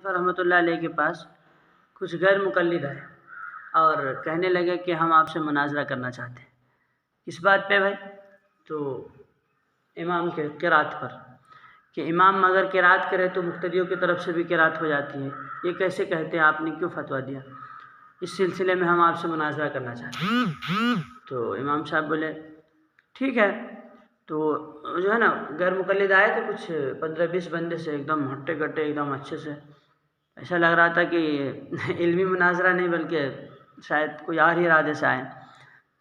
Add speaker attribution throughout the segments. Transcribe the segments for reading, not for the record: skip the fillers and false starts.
Speaker 1: रहमतुल्लाह अलैह के पास कुछ गैर मुक़ल्लिद आए और कहने लगे कि हम आपसे मुनाज़रा करना चाहते हैं। किस बात पे भाई? तो इमाम के क़िरात पर, कि इमाम अगर क़िरात करे तो मुक़्तदियों की तरफ से भी क़िरात हो जाती है, ये कैसे कहते हैं, आपने क्यों फ़तवा दिया? इस सिलसिले में हम आपसे मुनाज़रा करना चाहते हैं। तो इमाम साहब बोले ठीक है। तो जो है ना, गैर मुक़ल्लिद आए थे कुछ 15-20 बंदे से, एकदम हट्टे कट्टे, एकदम अच्छे से। ऐसा लग रहा था कि इल्मी मुनाज़रा नहीं बल्कि शायद कोई और ही इरादे से आए।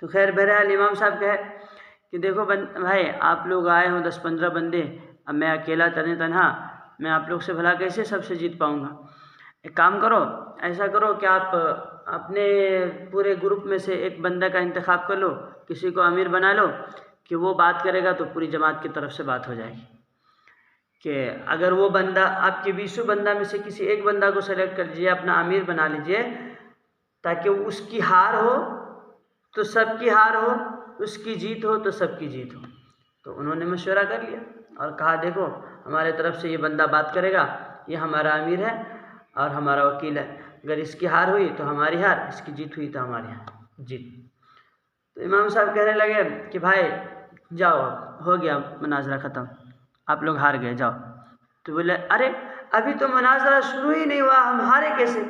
Speaker 1: तो खैर बहरहाल इमाम साहब कहे कि देखो भाई, आप लोग आए हो 10-15 बंदे, अब मैं अकेला तन्हा मैं आप लोग से भला कैसे सबसे जीत पाऊँगा? एक काम करो, ऐसा करो कि आप अपने पूरे ग्रुप में से एक बंदा का इंतखाब कर लो, किसी को अमीर बना लो कि वो बात करेगा तो पूरी जमात की तरफ से बात हो जाएगी। कि अगर वो बंदा, आपके 20 बंदा में से किसी एक बंदा को सेलेक्ट कर लीजिए, अपना अमीर बना लीजिए, ताकि उसकी हार हो तो सबकी हार हो, उसकी जीत हो तो सबकी जीत हो। तो उन्होंने मशवरा कर लिया और कहा देखो, हमारे तरफ से ये बंदा बात करेगा, ये हमारा अमीर है और हमारा वकील है, अगर इसकी हार हुई तो हमारी हार, इसकी जीत हुई तो हमारी जीत। तो इमाम साहब कहने लगे कि भाई जाओ, हो गया मुनाज़रा ख़त्म, आप लोग हार गए, जाओ। तो बोले अरे अभी तो मुनाज़रा शुरू ही नहीं हुआ, हम हारे कैसे?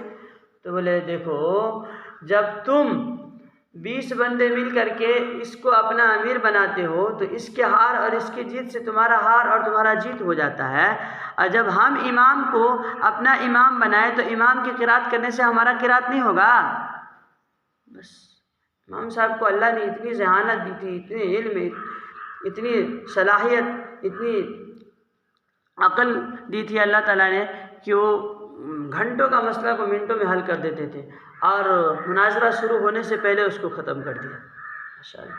Speaker 1: तो बोले देखो, जब तुम 20 बंदे मिल करके इसको अपना अमीर बनाते हो तो इसके हार और इसकी जीत से तुम्हारा हार और तुम्हारा जीत हो जाता है, और जब हम इमाम को अपना इमाम बनाए तो इमाम की क़िरात करने से हमारा क़िरात नहीं होगा। बस इमाम साहब को अल्लाह ने इतनी ज़हानत दी थी, इतनी इल्म, इतनी सलाहियत, इतनी अक़ल दी थी अल्लाह ताला ने कि वो घंटों का मसला को मिनटों में हल कर देते थे और मुनाज़रा शुरू होने से पहले उसको ख़त्म कर दिया। माशाअल्लाह।